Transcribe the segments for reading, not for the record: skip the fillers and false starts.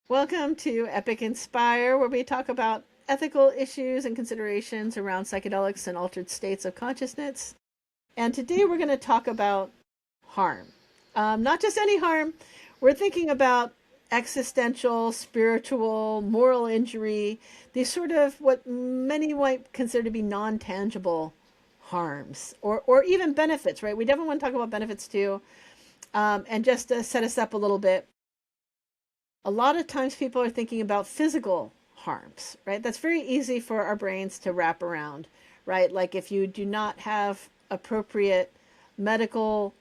Welcome to Epic Inspire, where we talk about ethical issues and considerations around psychedelics and altered states of consciousness. And today we're going to talk about harm. Not just any harm, we're thinking about existential, spiritual, moral injury, these sort of what many might consider to be non-tangible harms or even benefits, right? We definitely want to talk about benefits too. And just to set us up a little bit, a lot of times people are thinking about physical harms, right? That's very easy for our brains to wrap around, right? Like if you do not have appropriate medical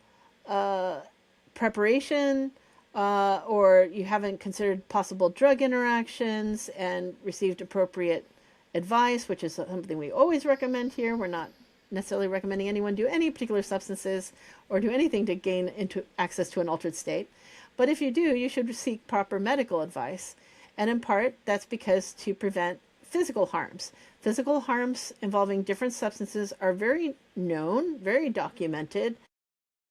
preparation, or you haven't considered possible drug interactions and received appropriate advice, which is something we always recommend here. We're not necessarily recommending anyone do any particular substances or do anything to gain into access to an altered state. But if you do, you should seek proper medical advice. And in part, that's because to prevent physical harms. Physical harms involving different substances are very known, very documented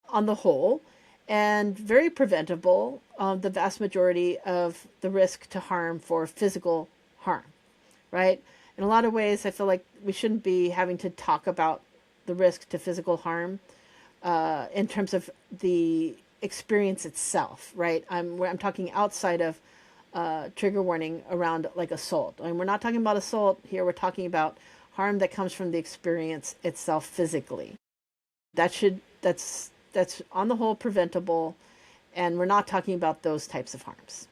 on the whole, and very preventable. The vast majority of the risk to harm for physical harm, right? In a lot of ways, I feel like we shouldn't be having to talk about the risk to physical harm in terms of the experience itself, right? I'm talking outside of trigger warning around like assault. I mean, we're not talking about assault here. We're talking about harm that comes from the experience itself physically. That's on the whole preventable, and we're not talking about those types of harms.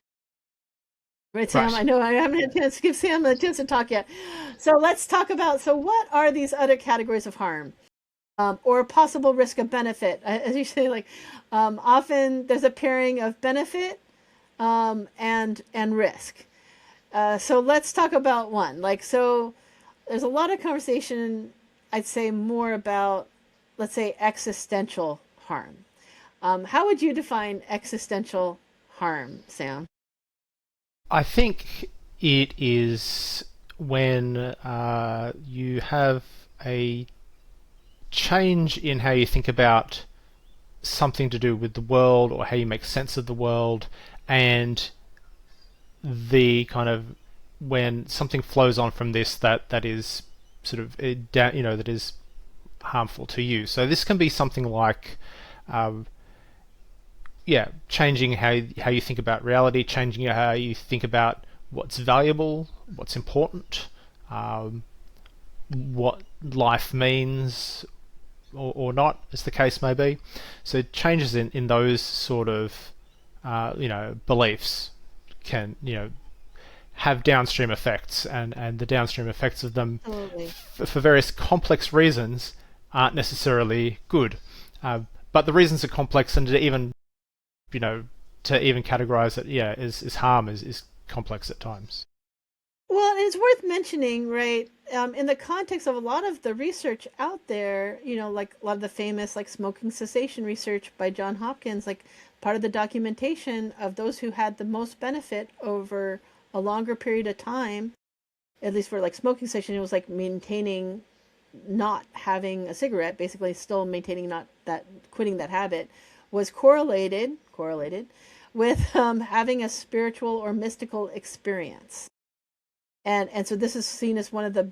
Right, Sam? Right. I know I haven't had a chance to give Sam a chance to talk yet. So let's talk about, so what are these other categories of harm? Or possible risk of benefit. As you say, like often there's a pairing of benefit and risk. So let's talk about one. Like, so there's a lot of conversation, I'd say more about, let's say, existential harm. How would you define existential harm, Sam? I think it is when you have a change in how you think about something to do with the world or how you make sense of the world, and the kind of when something flows on from this that is sort of that is harmful to you. So this can be something like changing how you think about reality, changing how you think about what's valuable, what's important, what life means, or not, as the case may be. So changes in those sort of beliefs can have downstream effects, and the downstream effects of them Absolutely. for various complex reasons aren't necessarily good. But the reasons are complex, and to even categorize it, as harm is complex at times. Well, it's worth mentioning, right? In the context of a lot of the research out there, like a lot of the famous like smoking cessation research by John Hopkins, like part of the documentation of those who had the most benefit over a longer period of time, at least for like smoking cessation, it was like maintaining not having a cigarette, basically still maintaining not that quitting that habit, was correlated with having a spiritual or mystical experience. And so this is seen as one of the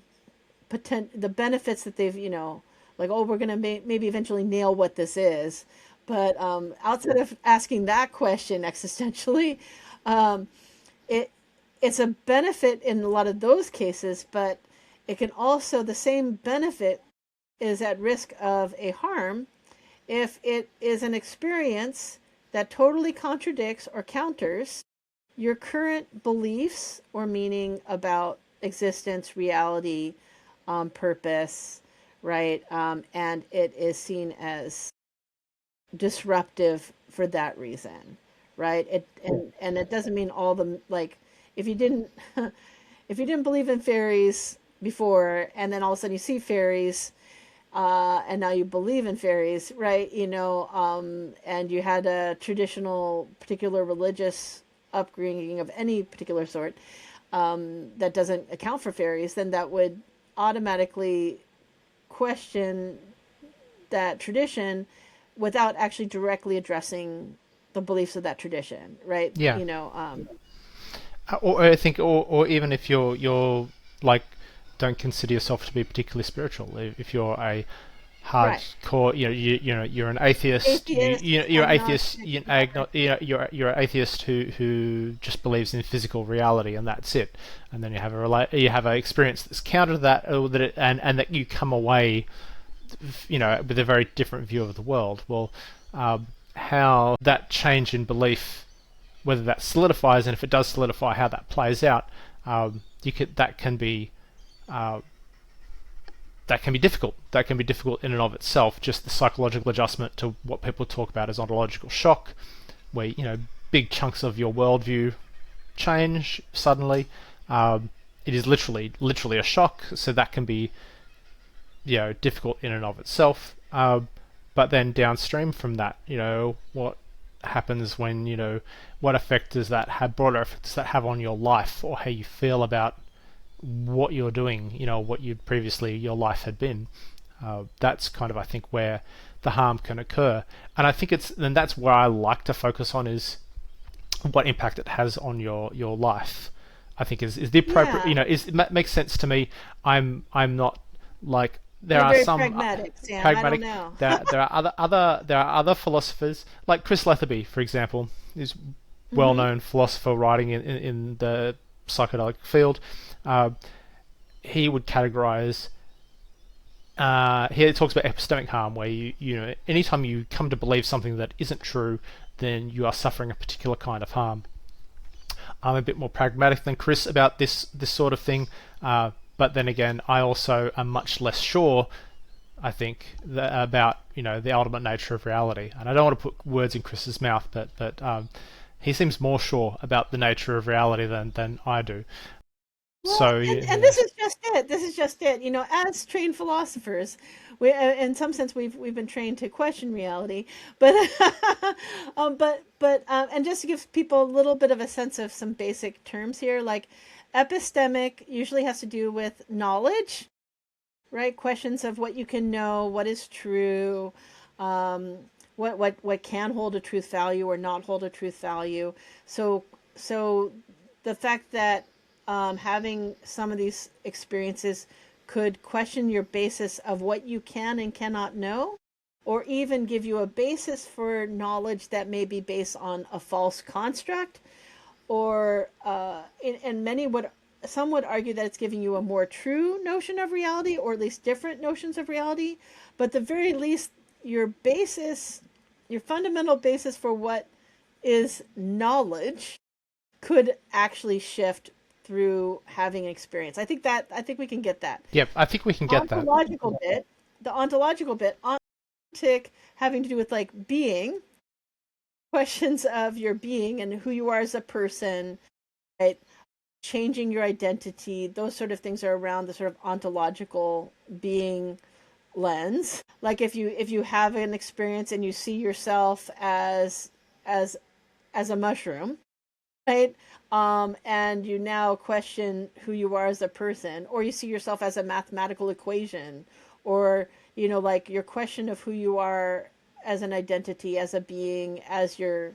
benefits that they've, like, oh, we're going to maybe eventually nail what this is. But outside of asking that question existentially, um, it it's a benefit in a lot of those cases, but it can also, the same benefit is at risk of a harm if it is an experience that totally contradicts or counters your current beliefs or meaning about existence, reality, purpose, right? And it is seen as disruptive for that reason, right? And it doesn't mean all the, like, if you didn't if you didn't believe in fairies before, and then all of a sudden you see fairies, and now you believe in fairies, right? And you had a traditional, particular religious upbringing of any particular sort, that doesn't account for fairies, then that would automatically question that tradition without actually directly addressing the beliefs of that tradition, right? Yeah. or I think, or even if you're like don't consider yourself to be particularly spiritual, if you're a Right. hardcore, you're an atheist. Atheist, You're atheist. agnostic, whatever. You're an atheist who just believes in physical reality and that's it. And then you have an experience that's counter to that, or and that you come away, with a very different view of the world. Well, how that change in belief, whether that solidifies, and if it does solidify, how that plays out, you could uh, that can be difficult. That can be difficult in and of itself. Just the psychological adjustment to what people talk about as ontological shock, where big chunks of your worldview change suddenly. It is literally a shock. So that can be difficult in and of itself. But then downstream from that, what happens when what effect does that have? Broader effect does that have on your life or how you feel about what you're doing, what you previously your life had been. That's kind of, I think, where the harm can occur. And I think that's where I like to focus on is what impact it has on your life. I think is the appropriate, Yeah. it makes sense to me. I'm not like there You're are very some pragmatic, Sam. I don't pragmatic. know. There are other philosophers like Chris Letherby, for example, is Hmm. well-known philosopher writing in the psychedelic field. Uh, he would categorize. Here it talks about epistemic harm, where anytime you come to believe something that isn't true, then you are suffering a particular kind of harm. I'm a bit more pragmatic than Chris about this sort of thing, but then again, I also am much less sure. I think about the ultimate nature of reality, and I don't want to put words in Chris's mouth, but he seems more sure about the nature of reality than I do. Well, So and yeah. this is just it. This is just it. As trained philosophers, in some sense, we've been trained to question reality, but and just to give people a little bit of a sense of some basic terms here, like epistemic usually has to do with knowledge, right? Questions of what you can know, what is true, um, what can hold a truth value or not hold a truth value. So the fact that having some of these experiences could question your basis of what you can and cannot know, or even give you a basis for knowledge that may be based on a false construct, or and many would some would argue that it's giving you a more true notion of reality, or at least different notions of reality. But at the very least, your basis, your fundamental basis for what is knowledge, could actually shift through having an experience. I think we can get that. Yep, I think we can get that. Ontological bit, the ontological bit, ontic having to do with like being, questions of your being and who you are as a person, right? Changing your identity, those sort of things are around the sort of ontological being lens. Like if you have an experience and you see yourself as as a mushroom, right? And you now question who you are as a person, or you see yourself as a mathematical equation, or like your question of who you are as an identity, as a being, as your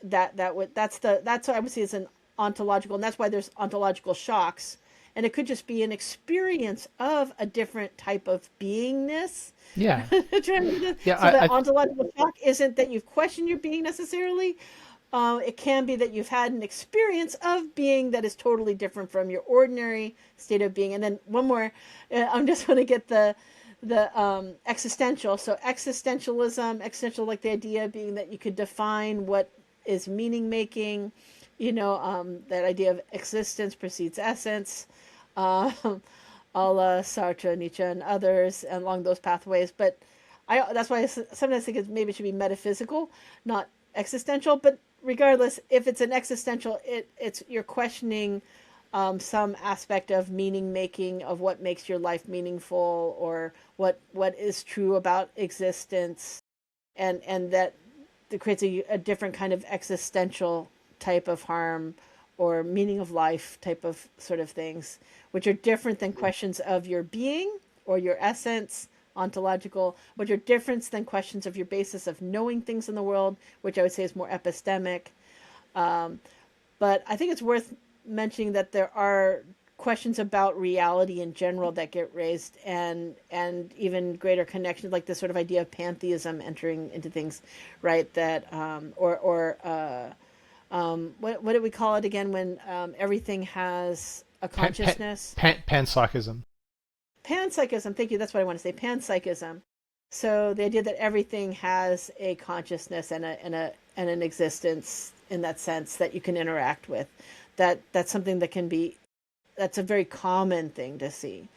that's what I would see as an ontological, and that's why there's ontological shocks, and it could just be an experience of a different type of beingness. Yeah, yeah. So that ontological shock isn't that you've questioned your being necessarily. It can be that you've had an experience of being that is totally different from your ordinary state of being. And then one more, I'm just want to get the existential. So existential, like the idea being that you could define what is meaning making. That idea of existence precedes essence. Uh, a la Sartre, Nietzsche, and others along those pathways. But that's why I sometimes think maybe it should be metaphysical, not existential. But regardless, if it's an existential, it's you're questioning some aspect of meaning making, of what makes your life meaningful, or what is true about existence, and that creates a different kind of existential type of harm or meaning of life type of sort of things, which are different than questions of your being or your essence, ontological, which are different than questions of your basis of knowing things in the world, which I would say is more epistemic. Um, But I think it's worth mentioning that there are questions about reality in general that get raised, and even greater connections, like this sort of idea of pantheism entering into things, right? That what do we call it again when everything has a consciousness? Panpsychism. Panpsychism. Thank you. That's what I want to say. Panpsychism. So the idea that everything has a consciousness and an existence in that sense that you can interact with. That's something that can be, that's a very common thing to see.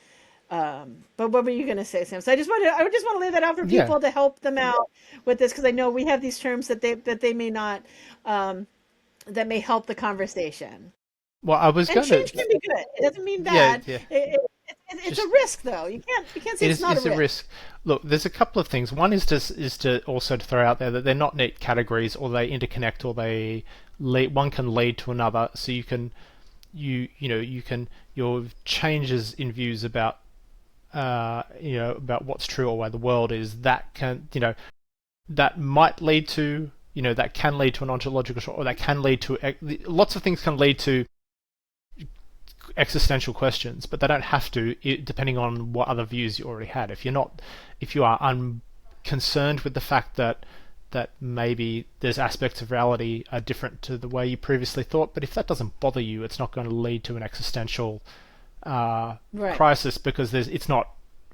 But what were you going to say, Sam? So I just want to lay that out for people to help them out with this, because I know we have these terms that they may not, that may help the conversation. Well, I was going to. Change can be good. It doesn't mean bad. Yeah. It's a risk, though. You can't say it's not a risk. Look, there's a couple of things. One is to also to throw out there that they're not neat categories, or they interconnect, or one can lead to another. So you can your changes in views about about what's true or why the world is, that might lead to that can lead to an ontological, or that can lead to lots of things, can lead to existential questions, but they don't have to, depending on what other views you already had. If you are unconcerned with the fact that maybe there's aspects of reality are different to the way you previously thought, but if that doesn't bother you, it's not going to lead to an existential crisis, because it's not,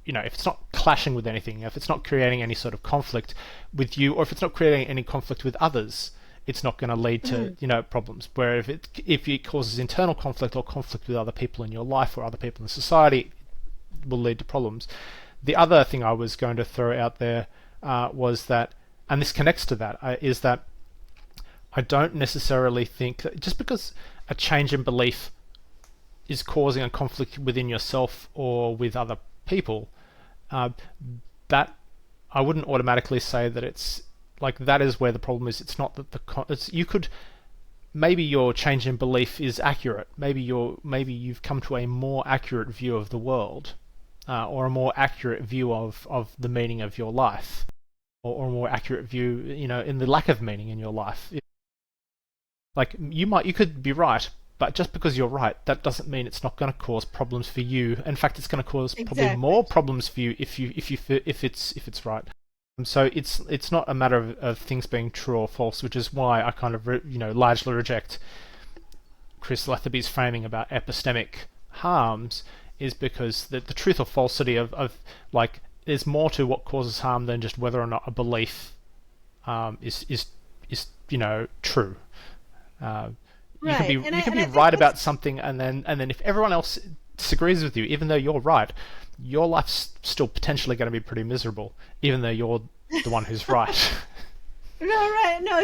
if it's not clashing with anything, if it's not creating any sort of conflict with you, or if it's not creating any conflict with others, it's not going to lead to problems. Where if it causes internal conflict or conflict with other people in your life or other people in society, it will lead to problems. The other thing I was going to throw out there was that, and this connects to that, is that I don't necessarily think that just because a change in belief is causing a conflict within yourself or with other people, that I wouldn't automatically say that it's like that is where the problem is. It's not that maybe your change in belief is accurate. Maybe you've come to a more accurate view of the world, or a more accurate view of the meaning of your life, or a more accurate view, in the lack of meaning in your life. Like you could be right, but just because you're right, that doesn't mean it's not going to cause problems for you. In fact, it's going to cause probably more problems for you if it's right. So it's not a matter of things being true or false, which is why I kind of largely reject Chris Letherby's framing about epistemic harms, is because the truth or falsity of like, there's more to what causes harm than just whether or not a belief is true. You can be right about something, and then if everyone else disagrees with you, even though you're right, your life's still potentially going to be pretty miserable, even though you're the one who's right. No, right? No,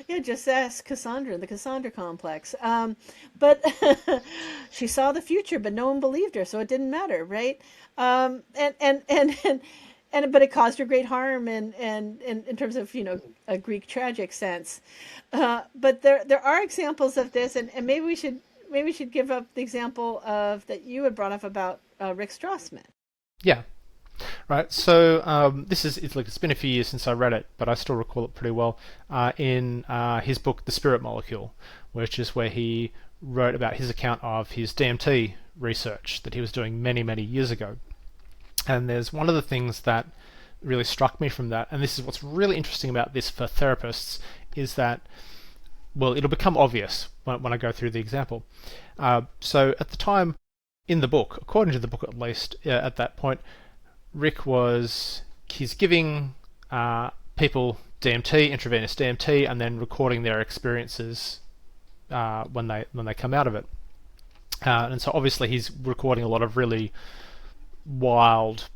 yeah. Just ask Cassandra, the Cassandra complex. But she saw the future, but no one believed her, so it didn't matter, right? But it caused her great harm, and in terms of a Greek tragic sense. But there are examples of this, and maybe we should give up the example of that you had brought up about Rick Strassman. Yeah. Right. So it's been a few years since I read it, but I still recall it pretty well. In his book, The Spirit Molecule, which is where he wrote about his account of his DMT research that he was doing many, many years ago. And there's one of the things that really struck me from that, and this is what's really interesting about this for therapists, is that, well, it'll become obvious when I go through the example. So at the time in the book, according to the book at least, at that point, Rick he's giving people DMT, intravenous DMT, and then recording their experiences when they come out of it. And so obviously he's recording a lot of really wild,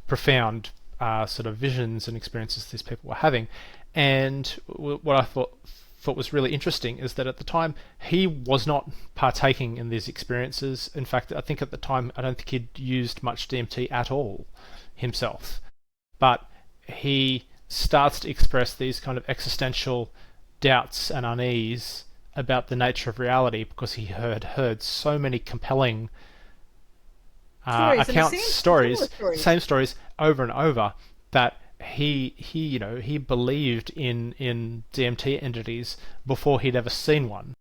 profound sort of visions and experiences these people were having. And what I thought was really interesting is that at the time he was not partaking in these experiences. In fact, I think at the time I don't think he'd used much DMT at all himself. But he starts to express these kind of existential doubts and unease about the nature of reality, because he had heard so many compelling same stories over and over, that he believed in DMT entities before he'd ever seen one.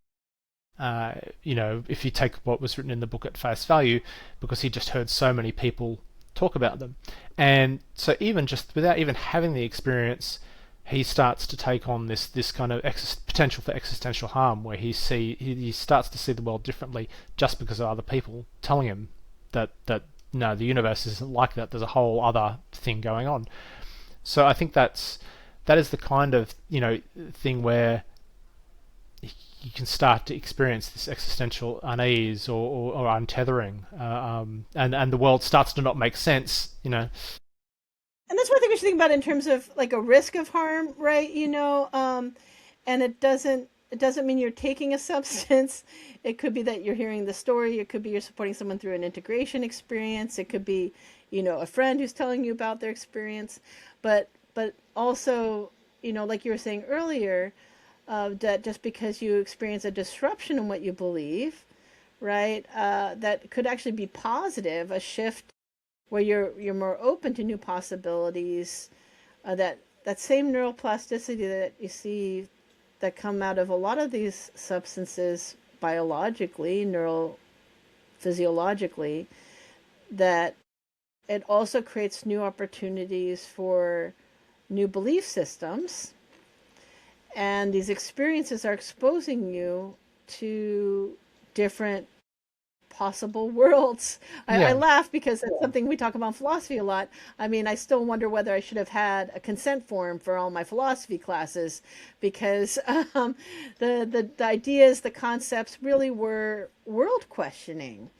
If you take what was written in the book at face value, because he just heard so many people talk about them. And so even just without even having the experience, he starts to take on this kind of potential for existential harm, where he starts to see the world differently just because of other people telling him that no, the universe isn't like that. There's a whole other thing going on. So I think that is the kind of thing where you can start to experience this existential unease or untethering, and the world starts to not make sense. And that's one thing we should think about in terms of like a risk of harm, right? And it doesn't mean you're taking a substance. It could be that you're hearing the story. It could be you're supporting someone through an integration experience. It could be, a friend who's telling you about their experience. But also, like you were saying earlier, that just because you experience a disruption in what you believe, right, that could actually be positive, a shift where you're more open to new possibilities, that same neuroplasticity that you see that come out of a lot of these substances biologically, neurophysiologically, that it also creates new opportunities for new belief systems. And these experiences are exposing you to different possible worlds. Yeah. I laugh because that's something we talk about in philosophy a lot. I mean, I still wonder whether I should have had a consent form for all my philosophy classes, because the ideas, the concepts really were world questioning,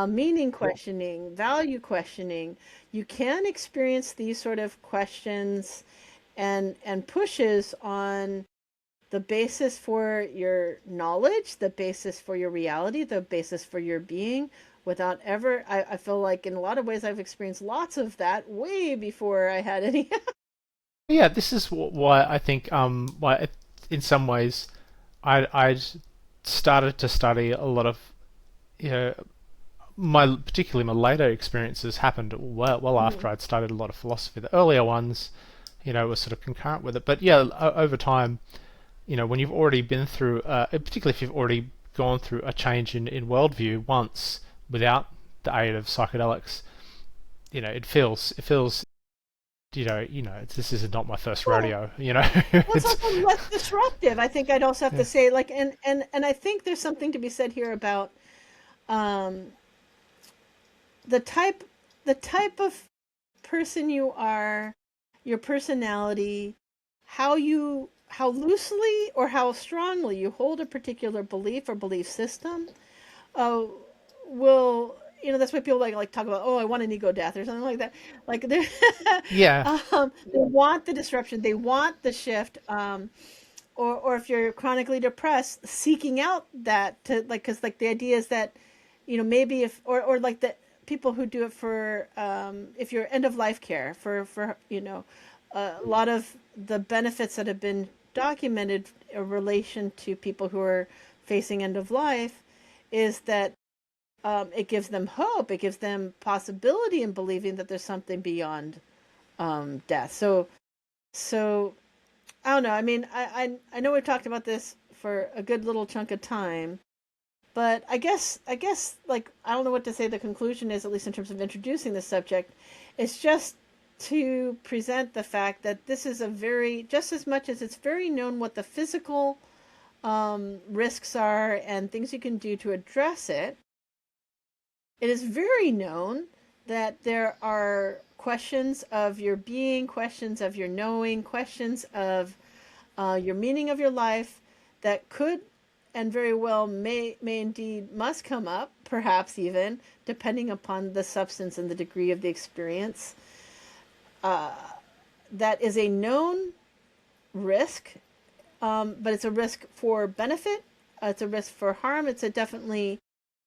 meaning questioning, value questioning. You can experience these sort of questions and pushes on the basis for your knowledge, the basis for your reality, the basis for your being, without ever, I feel like in a lot of ways I've experienced lots of that way before I had any. Yeah, this is why I think why in some ways I started to study a lot of particularly my later experiences happened well after I'd studied a lot of philosophy. The earlier ones, were sort of concurrent with it, but yeah, over time, when you've already been through, particularly if you've already gone through a change in worldview once without the aid of psychedelics, it feels this is not my first rodeo. Well, it's also less disruptive. I think I'd also have to say, like, and I think there's something to be said here about the type of person you are, your personality, how loosely or how strongly you hold a particular belief or belief system, will, that's why people like talk about, oh, I want an ego death or something like that. Like they Yeah. they want the disruption, they want the shift, or if you're chronically depressed, seeking out that to like, because like the idea is that, maybe if or like the people who do it for if you're end of life care for a lot of the benefits that have been documented in relation to people who are facing end of life is that it gives them hope, it gives them possibility in believing that there's something beyond death. So I don't know. I mean, I know we've talked about this for a good little chunk of time, but I guess like I don't know what to say. The conclusion is, at least in terms of introducing the subject, it's just to present the fact that this is just as much as it's very known what the physical risks are and things you can do to address it. It is very known that there are questions of your being, questions of your knowing, questions of your meaning of your life that could and very well may indeed must come up, perhaps even, depending upon the substance and the degree of the experience. That is a known risk, but it's a risk for benefit. It's a risk for harm. It's definitely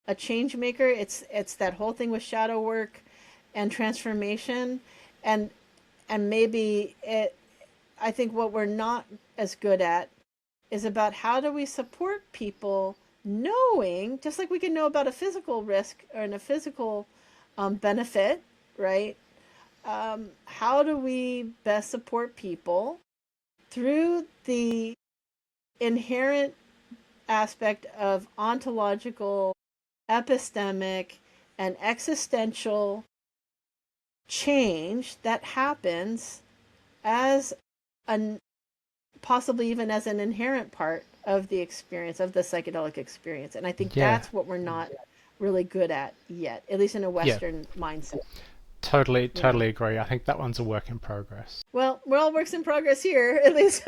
a change maker. It's that whole thing with shadow work and transformation, and maybe I think what we're not as good at is about how do we support people knowing, just like we can know about a physical risk or a physical benefit, right? how do we best support people through the inherent aspect of ontological, epistemic, and existential change that happens as an possibly even as an inherent part of the experience of the psychedelic experience. And I think Yeah. that's what we're not really good at yet, at least in a Yeah. Western mindset. Totally agree. I think that one's a work in progress. Well, we're all works in progress here, at least.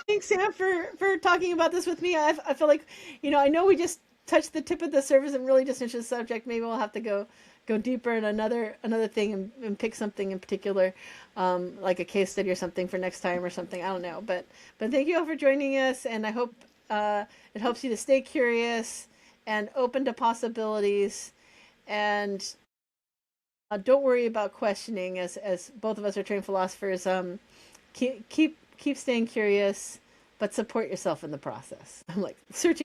Thanks, Sam, for talking about this with me. I feel like, I know we just touched the tip of the surface and really just into the subject. Maybe we'll have to go deeper in another thing and pick something in particular, like a case study or something for next time or something. I don't know, but thank you all for joining us, and I hope it helps you to stay curious and open to possibilities, and don't worry about questioning. As both of us are trained philosophers, keep staying curious, but support yourself in the process. I'm like searching